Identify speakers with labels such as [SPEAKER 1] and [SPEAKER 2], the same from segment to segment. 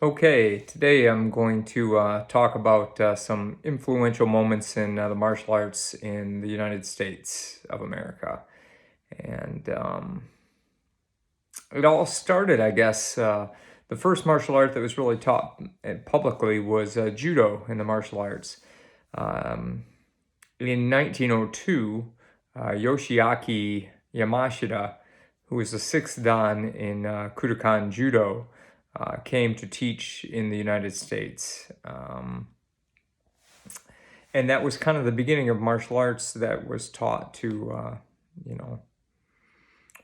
[SPEAKER 1] Okay, today I'm going to talk about some influential moments in the martial arts in the United States of America. And it all started, I guess, the first martial art that was really taught publicly was judo in the martial arts. Um, in 1902, Yoshiaki Yamashita, who was the sixth dan in Kudokan Judo, came to teach in the United States. And that was kind of the beginning of martial arts that was taught to, you know,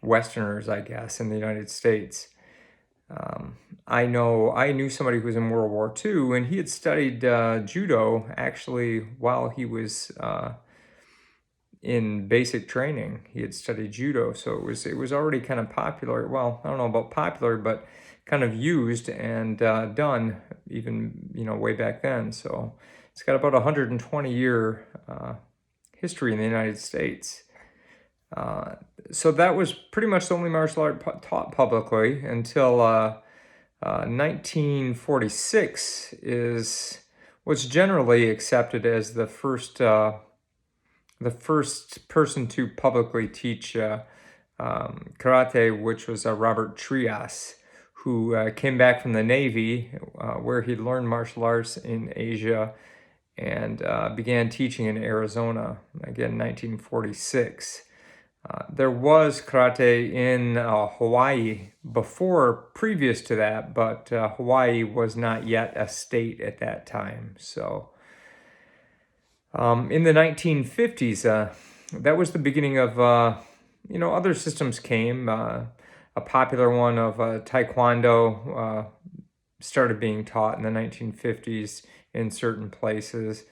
[SPEAKER 1] Westerners, I guess, in the United States. I knew somebody who was in World War II, and he had studied judo actually while he was in basic training. He had studied judo, so it was already kind of popular. Well, I don't know about popular, but kind of used and done even way back then. So it's got about 120-year history in the United States. So that was pretty much the only martial art taught publicly until 1946 is what's generally accepted as the first person to publicly teach karate, which was Robert Trias, who came back from the Navy, where he learned martial arts in Asia and began teaching in Arizona, again, 1946. There was karate in Hawaii previous to that, but Hawaii was not yet a state at that time. So in the 1950s, that was the beginning of, other systems came. A popular one of Taekwondo started being taught in the 1950s in certain places,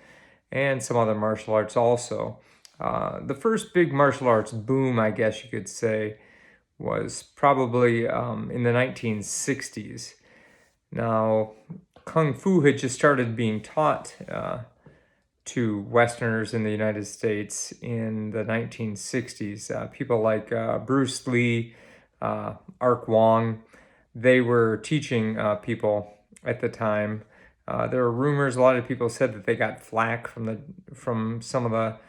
[SPEAKER 1] and some other martial arts also. The first big martial arts boom, I guess you could say, was probably in the 1960s. Now, Kung Fu had just started being taught to Westerners in the United States in the 1960s. People like Bruce Lee, Ark Wong, they were teaching people at the time. There were rumors. A lot of people said that they got flack from some of the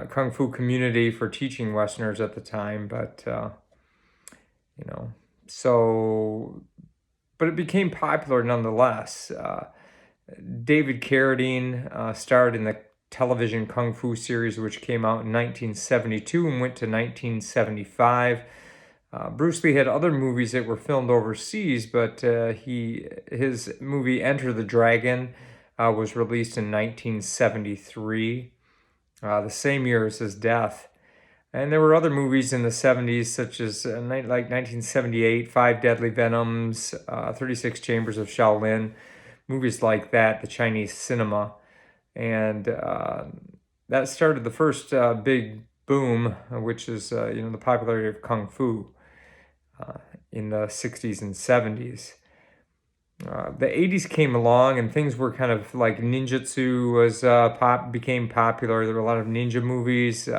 [SPEAKER 1] Kung Fu community for teaching Westerners at the time, but but it became popular nonetheless. David Carradine starred in the television Kung Fu series, which came out in 1972 and went to 1975. Bruce Lee had other movies that were filmed overseas, but his movie Enter the Dragon was released in 1973, the same year as his death. And there were other movies in the 70s, such as like 1978, Five Deadly Venoms, 36 Chambers of Shaolin, movies like that, the Chinese cinema. And that started the first big boom, which is, the popularity of Kung Fu in the 60s and 70s. The 80s came along and things were kind of like ninjutsu became popular. There were a lot of ninja movies.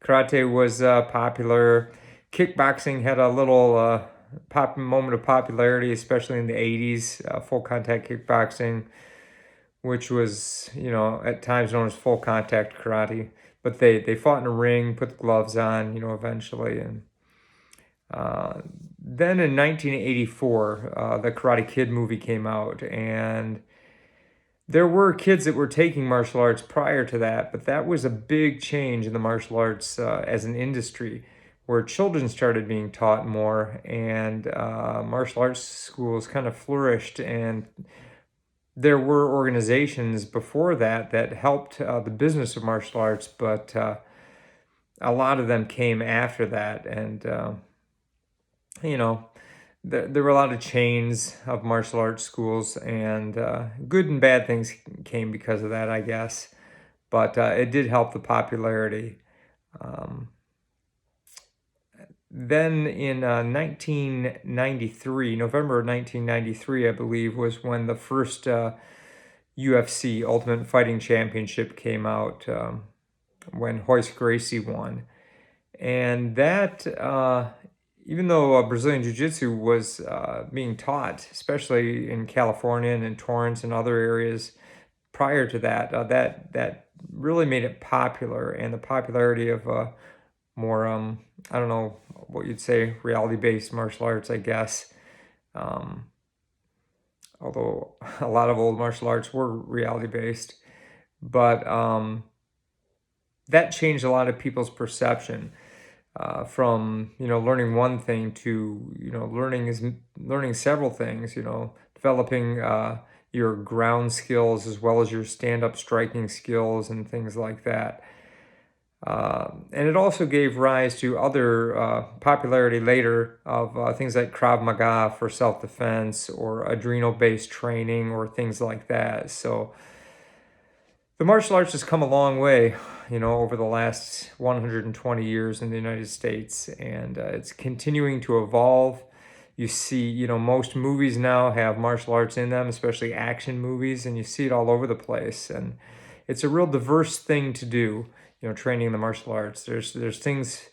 [SPEAKER 1] Karate was popular. Kickboxing had a little moment of popularity, especially in the 80s. Full contact kickboxing, which was, at times known as full contact karate. But they fought in a ring, put the gloves on, eventually. And then in 1984, the Karate Kid movie came out, and there were kids that were taking martial arts prior to that, but that was a big change in the martial arts as an industry, where children started being taught more, and martial arts schools kind of flourished. And there were organizations before that that helped the business of martial arts, but a lot of them came after that. And there were a lot of chains of martial arts schools, and good and bad things came because of that, I guess. But it did help the popularity. Then in 1993, November of 1993, I believe, was when the first UFC Ultimate Fighting Championship came out, when Royce Gracie won. And that even though Brazilian Jiu-Jitsu was being taught, especially in California and in Torrance and other areas prior to that, that really made it popular, and the popularity of more, I don't know what you'd say, reality-based martial arts, I guess. Um, Although a lot of old martial arts were reality-based, but that changed a lot of people's perception from learning one thing to learning several things. Developing your ground skills as well as your stand-up striking skills and things like that. And it also gave rise to other popularity later of things like Krav Maga for self-defense or adrenal-based training or things like that. So the martial arts has come a long way, over the last 120 years in the United States, and it's continuing to evolve. You see, most movies now have martial arts in them, especially action movies, and you see it all over the place. And it's a real diverse thing to do, training the martial arts. There's things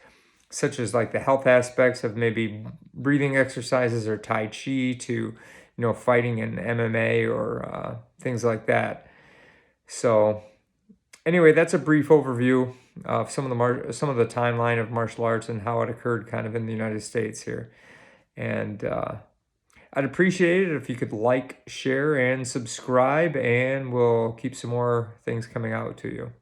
[SPEAKER 1] such as like the health aspects of maybe breathing exercises or Tai Chi to, fighting in MMA or things like that. So anyway, that's a brief overview of some of the timeline of martial arts and how it occurred kind of in the United States here. And I'd appreciate it if you could like, share, and subscribe, and we'll keep some more things coming out to you.